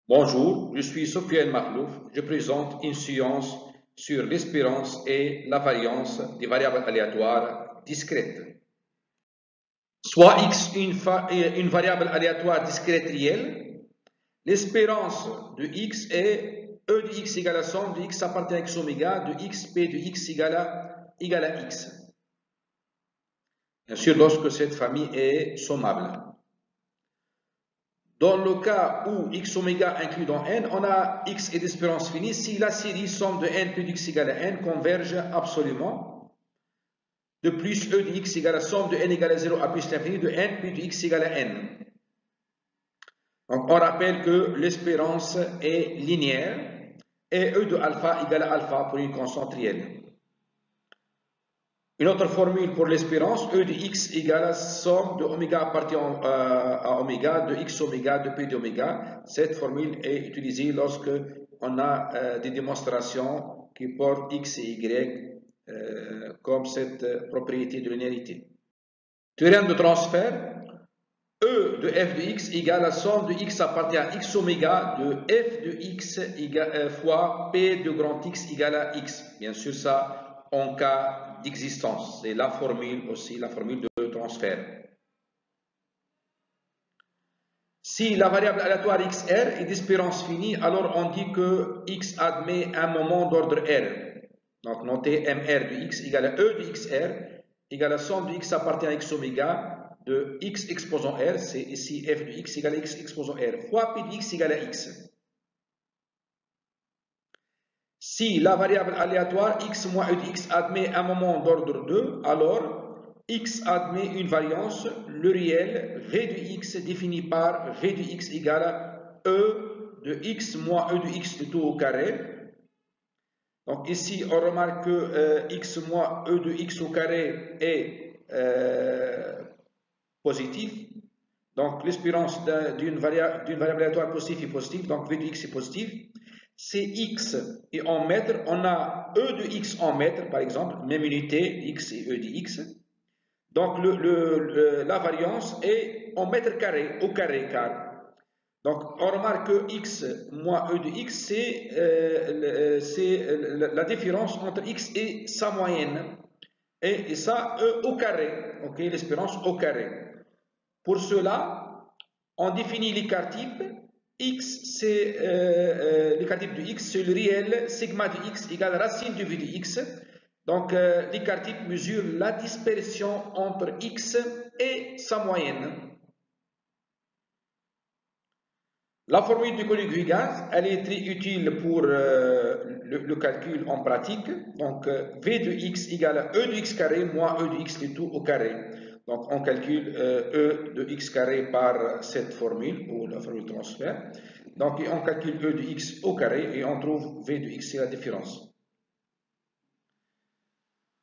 Bonjour, je suis Sofiane Mahlouf. Je présente une science sur l'espérance et la variance des variables aléatoires discrètes. Soit x une variable aléatoire discrète réelle, l'espérance de x est e de x égale à somme de x appartient à x oméga de x p de x égale à x. Bien sûr, lorsque cette famille est sommable. Dans le cas où x oméga inclus dans n, on a x et d'espérance finie si la série somme de n plus de x égale à n converge absolument. De plus, e de x égale à somme de n égale à 0 à plus l'infini de n plus de x égale à n. Donc, on rappelle que l'espérance est linéaire et e de alpha égale à alpha pour une constante réelle. Une autre formule pour l'espérance, e de x égale à somme de oméga appartient à oméga, de x oméga, de p d'oméga. Cette formule est utilisée lorsque on a des démonstrations qui portent x et y comme cette propriété de linéarité. Théorème de transfert, e de f de x égale à somme de x appartient à x oméga de f de x fois p de grand x égale à x. Bien sûr, ça en cas d'existence. C'est la formule aussi, la formule de transfert. Si la variable aléatoire xr est d'espérance finie, alors on dit que x admet un moment d'ordre r. Donc notez mr de x égale à e de xr égale à somme de x appartient à x oméga de x exposant r, c'est ici f de x égale à x exposant r, fois p de x égale à x. Si la variable aléatoire x moins e de x admet un moment d'ordre 2, alors x admet une variance, le réel v de x défini par v de x égale à e de x moins e de x de tout au carré. Donc ici, on remarque que x moins e de x au carré est positif. Donc l'espérance d'une variable aléatoire positive est positive, donc v de x est positif. C'est x et en mètres, on a e de x en mètres, par exemple, même unité, x et e de x. Donc la variance est en mètres carrés, au carré, car. Donc on remarque que x moins e de x, c'est la différence entre x et sa moyenne. Et ça, e au carré, ok, l'espérance au carré. Pour cela, on définit l'écart type. X, c'est l'écart type de x, c'est le réel sigma de x égale racine de v de x. Donc, l'écart type mesure la dispersion entre x et sa moyenne. La formule du Colli-Huygens, elle est très utile pour le calcul en pratique. Donc, v de x égale à e de x carré moins e de x le tout au carré. Donc, on calcule e de x carré par cette formule, ou la formule de transfert. Donc, on calcule e de x au carré et on trouve v de x, c'est la différence.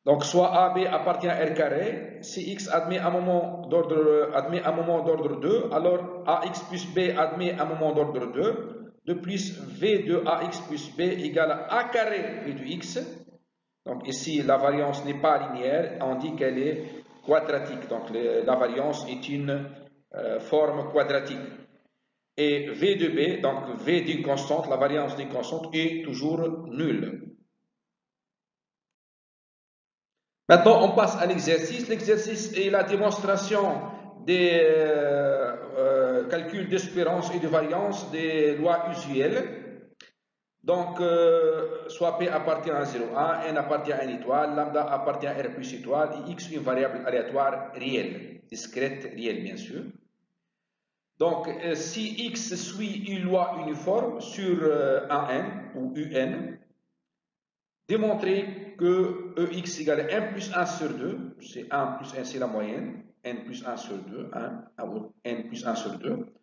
Donc, soit AB appartient à R carré, si x admet un moment d'ordre 2, alors AX plus B admet un moment d'ordre 2, de plus V de AX plus B égale à A carré V de x. Donc ici, la variance n'est pas linéaire, on dit qu'elle est quadratique. Donc la variance est une forme quadratique. Et V de B, donc V d'une constante, la variance d'une constante est toujours nulle. Maintenant, on passe à l'exercice. L'exercice est la démonstration des calculs d'espérance et de variance des lois usuelles. Donc, soit P appartient à 0, 1, N appartient à une étoile, lambda appartient à R plus étoile, et X une variable aléatoire réelle, discrète, réelle bien sûr. Donc, si X suit une loi uniforme sur un N ou UN, démontrer que EX égale à 1 plus 1 sur 2, c'est 1 plus 1, c'est la moyenne, N plus 1 sur 2, 1, N plus 1 sur 2,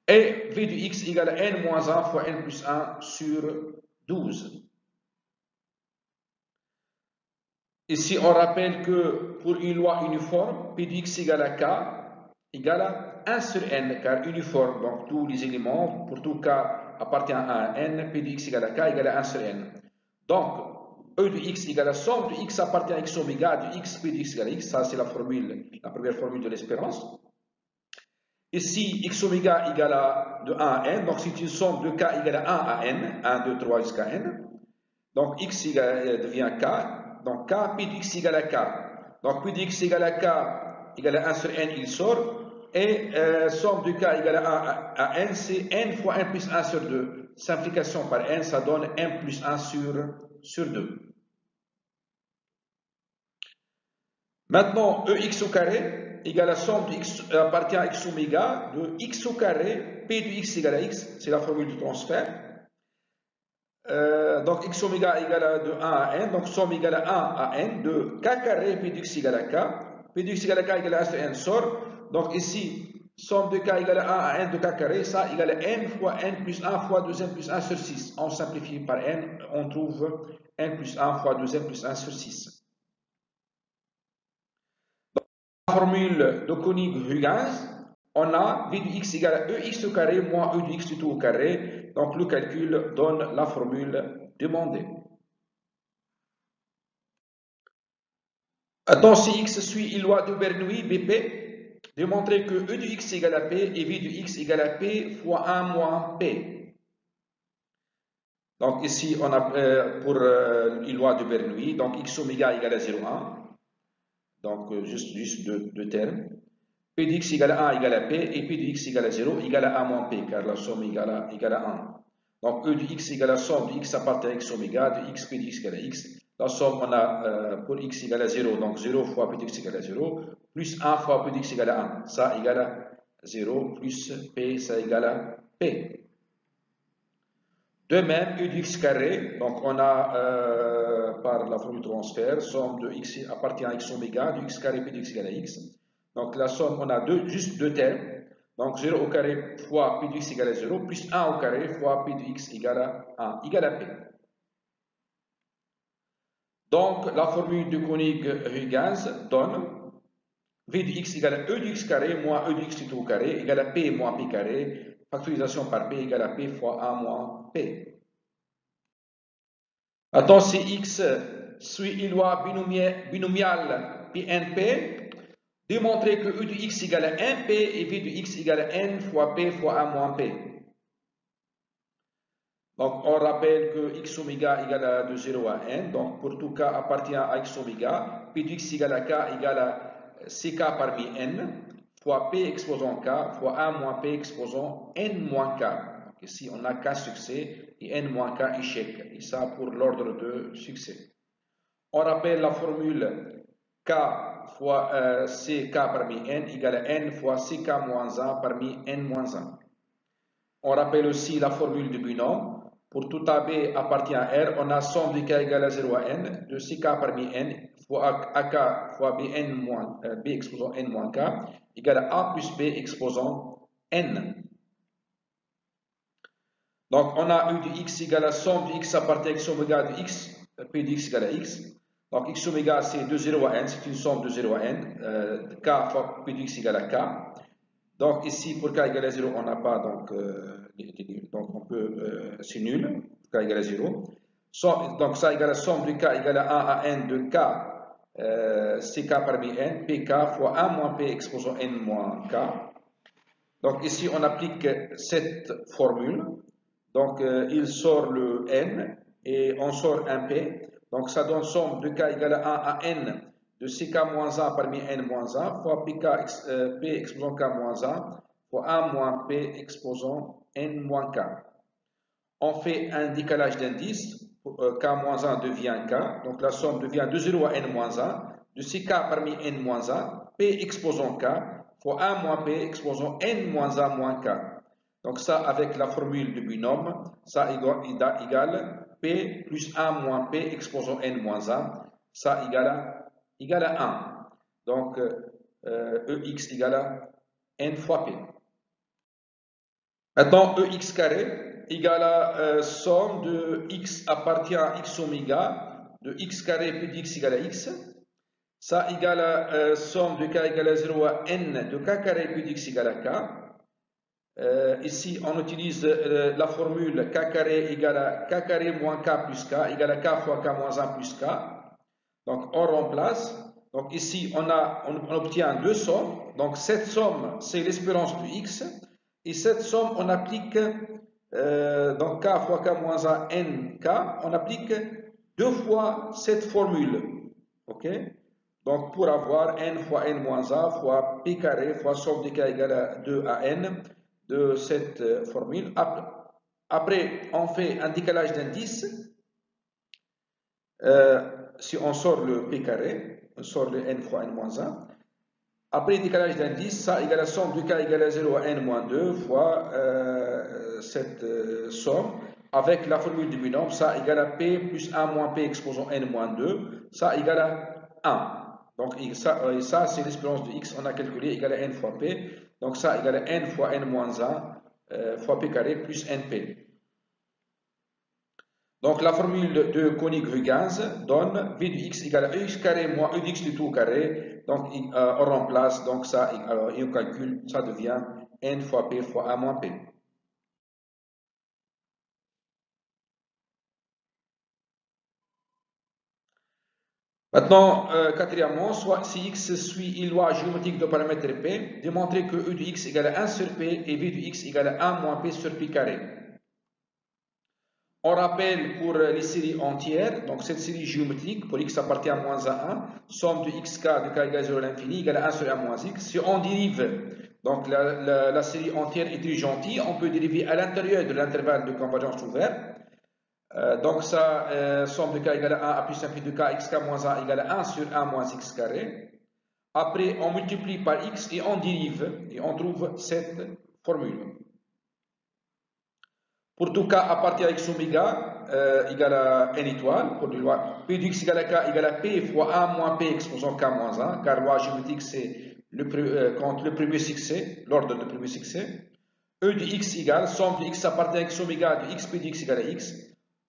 et V de X égale à N moins 1 fois N plus 1 sur 12. Ici, on rappelle que pour une loi uniforme, P de X égale à K égale à 1 sur N, car uniforme, donc tous les éléments, pour tout K appartient à un N, P de X égale à K égale à 1 sur N. Donc, E de x égale à somme de x appartient à x oméga de x p de x égale à x. Ça, c'est la première formule de l'espérance. Ici, x oméga égale à de 1 à n. Donc, c'est une somme de k égale à 1 à n. 1, 2, 3 jusqu'à n. Donc, x devient k. Donc, k, p de x égale à k. Donc, p de x égale à k égale à 1 sur n, il sort. Et somme de k égale à 1 à n, c'est n fois 1 plus 1 sur 2. Simplification par n, ça donne n plus 1 sur 2. Maintenant, ex au carré égale la somme de x appartient à x oméga de x au carré, p de x égale à x, c'est la formule du transfert. Donc x oméga égale à de 1 à n, donc somme égale à 1 à n de k carré, p de x égale à k. P de x égale à k égale à 1 sur n sort. Donc ici, somme de k égale à 1 à n de k carré, ça égale à n fois n plus 1 fois 2n plus 1 sur 6. On simplifie par n, on trouve n plus 1 fois 2n plus 1 sur 6. Formule de Koenig-Huygens, on a v de x égale à ex au carré moins e de x tout au carré. Donc le calcul donne la formule demandée. Dans si x suit une loi de Bernoulli, BP, démontrer que e de x égale à p et v de x égale à p fois 1 moins p. Donc ici, on a pour une loi de Bernoulli, donc x oméga égale à 0,1. Donc juste deux termes. P de x égale à 1 égale à p et p de x égale à 0 égale à 1 moins p, car la somme égale à 1. Donc e de x égale à somme de x appartient à x oméga de x p de x égale à x. La somme, on a pour x égale à 0, donc 0 fois p de x égale à 0, plus 1 fois p de x égale à 1. Ça égale à 0 plus p, ça égale à p. De même, e de x carré, donc on a par la formule de transfert, somme de x appartient à x oméga de x carré p de x égale à x. Donc la somme, on a juste deux termes. Donc 0 au carré fois p de x égale à 0, plus 1 au carré fois p de x égale à 1, égale à p. Donc la formule de Koenig-Huygens donne v de x égale à e de x carré moins e de x tout au carré égale à p moins p carré. Factorisation par p égale à p fois 1 moins p. Attends, si x suit une loi binomiale PNP, démontrer que e de x égale à 1p et v de x égale à n fois p fois 1 moins p. Donc on rappelle que x oméga égale à de 0 à n, donc pour tout k appartient à x oméga, p de x égale à k égale à ck parmi n, fois p exposant k, fois 1 moins p exposant n moins k. Donc ici on a k succès et n moins k échec, et ça pour l'ordre de succès. On rappelle la formule k fois ck parmi n égale à n fois ck moins 1 parmi n moins 1. On rappelle aussi la formule du binôme. Pour tout AB appartient à R, on a somme de k égale à 0 à n de ck parmi n fois ak fois bn moins b exposant n moins k égale à a plus b exposant n. Donc on a u de x égale à somme de x appartient à x oméga de x, p de x égale à x. Donc x oméga c'est de 0 à n, c'est une somme de 0 à n, k fois p de x égale à k. Donc ici, pour k égale à 0, on n'a pas, donc on peut, c'est nul, k égale à 0. Donc ça égale à somme de k égale à 1 à n de k, ck parmi n, pk fois 1 moins p exposant n moins k. Donc ici, on applique cette formule. Donc il sort le n et on sort un p. Donc ça donne somme de k égale à 1 à n de ck moins 1 parmi n moins 1 fois p exposant k moins 1 fois 1 moins p exposant n moins k. On fait un décalage d'indice, k moins 1 devient k, donc la somme devient de 0 à n moins 1, de ck parmi n moins 1, p exposant k, fois 1 moins p exposant n moins 1 moins k. Donc ça, avec la formule de binôme, ça égale p plus 1 moins p exposant n moins 1, ça égale à 1. Donc ex égale à n fois p. Maintenant, ex carré égale à somme de x appartient à x oméga de x carré plus dx égale à x. Ça égale à somme de k égale à 0 à n de k carré plus dx égale à k. Ici, on utilise la formule k carré égale à k carré moins k plus k égale à k fois k moins 1 plus k. Donc, on remplace. Donc ici, on obtient deux sommes. Donc cette somme, c'est l'espérance de x. Et cette somme, on applique, donc k fois k moins 1, nk, on applique deux fois cette formule. Ok? Donc pour avoir n fois n moins 1 fois p carré fois somme de k égale à 2 à n de cette formule. Après, on fait un décalage d'indice. Si on sort le p carré, on sort le n fois n moins 1. Après le décalage d'indice, ça égale la somme de k égale à 0 à n moins 2 fois cette somme avec la formule du binombre, ça égale à p plus 1 moins p exposant n moins 2, ça égale à 1. Donc ça c'est l'espérance de x, on a calculé égale à n fois p, donc ça égale à n fois n moins 1 fois p carré plus np. Donc la formule de Koenig-Huygens donne v de x égale à ex carré moins e de x du tout carré. Donc on remplace, donc ça, et on calcule, ça devient n fois p fois a moins p. Maintenant, quatrièmement, soit si x suit une loi géométrique de paramètre p, démontrer que e de x égale à 1 sur p et v de x égale à 1 moins p sur p carré. On rappelle pour les séries entières, donc cette série géométrique, pour x appartient à moins à 1, somme de xk de k égale 0 à l'infini égale à 1 sur 1 moins x. Si on dérive, donc la série entière est très gentille, on peut dériver à l'intérieur de l'intervalle de convergence ouvert. Donc ça, somme de k égale à 1 à plus l'infini de k, xk moins 1 égale à 1 sur 1 moins x carré. Après, on multiplie par x et on dérive, et on trouve cette formule. Pour tout k appartient à x oméga égale à n étoile, pour les lois p de x égale à k égale à p fois 1 moins p exposant k moins 1, car loi géométrique c'est contre le premier succès, l'ordre de premier succès. E de x égale somme de x appartient à x oméga de x p de x égale à x.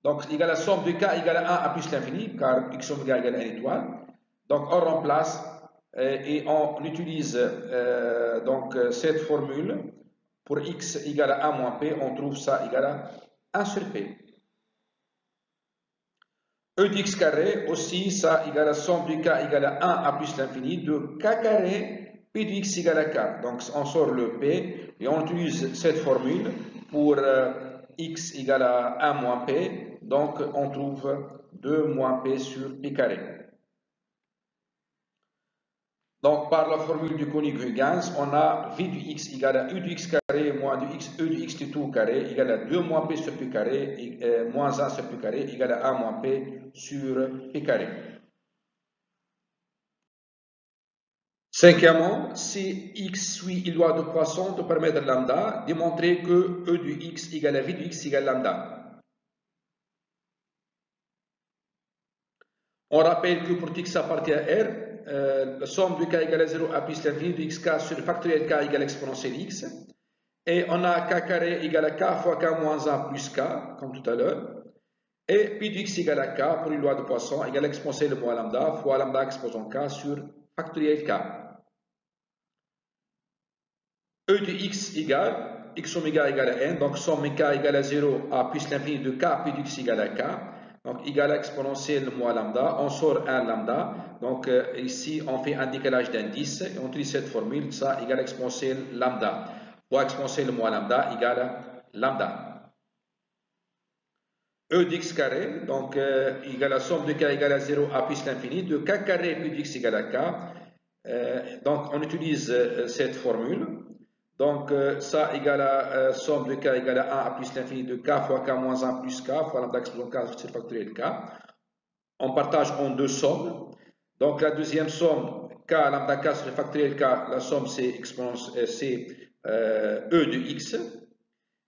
Donc égale à somme de k égale à 1 à plus l'infini, car x oméga égale à n étoile. Donc on remplace et on utilise donc cette formule. Pour x égale à 1 moins p, on trouve ça égal à 1 sur p. E de x carré, aussi, ça égale à somme de k égale à 1 à plus l'infini de k carré, p de x égale à k. Donc on sort le p et on utilise cette formule pour x égale à 1 moins p. Donc on trouve 2 moins p sur p carré. Donc, par la formule du Koenig-Huygens, on a v de x égale à u de x carré moins de x, e de x du tout carré égale à 2 moins p sur p carré moins 1 sur p carré égale à 1 moins p sur p carré. Cinquièmement, si x suit une loi de Poisson de paramètre lambda, démontrer que e de x égale à v de x égale lambda. On rappelle que pour x appartient à R, la somme de k égale à 0 à plus l'infini de xk sur le factoriel k égale exponentielle x. Et on a k carré égale à k fois k moins 1 plus k, comme tout à l'heure. Et pi de x égale à k pour une loi de Poisson égale exponentielle moins lambda fois lambda exposant k sur factoriel k. E de x égale x oméga égale à n, donc somme k égale à 0 à plus l'infini de k pi de x égale à k. Donc, égal à exponentielle moins lambda, on sort un lambda. Donc, ici, on fait un décalage d'indice et on utilise cette formule, ça égale à exponentielle lambda. Fois exponentielle moins lambda égale à lambda. E d'x carré, donc égale à somme de k égale à 0 à plus l'infini de k carré plus d'x égale à k. Donc, on utilise cette formule. Donc, ça égale à somme de k égale à 1 à plus l'infini de k fois k moins 1 plus k fois lambda exposant k sur factoriel k. On partage en deux sommes. Donc, la deuxième somme, k lambda k sur le factoriel k, la somme c'est e de x.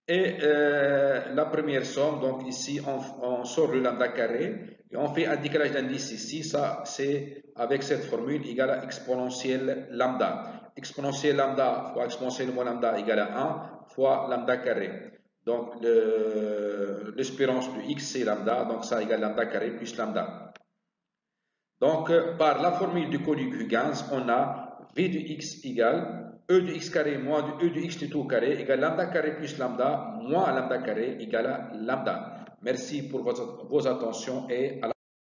Et la première somme, donc ici, on sort le lambda carré et on fait un décalage d'indice ici. Ça, c'est avec cette formule égale à exponentielle lambda. Exponentielle lambda fois exponentielle moins lambda égale à 1 fois lambda carré. Donc, l'espérance de x, c'est lambda, donc ça égale lambda carré plus lambda. Donc, par la formule du Koenig-Huygens, on a v de x égale e de x carré moins de e de x du tout carré égale lambda carré plus lambda moins lambda carré égale à lambda. Merci pour vos attentions et à la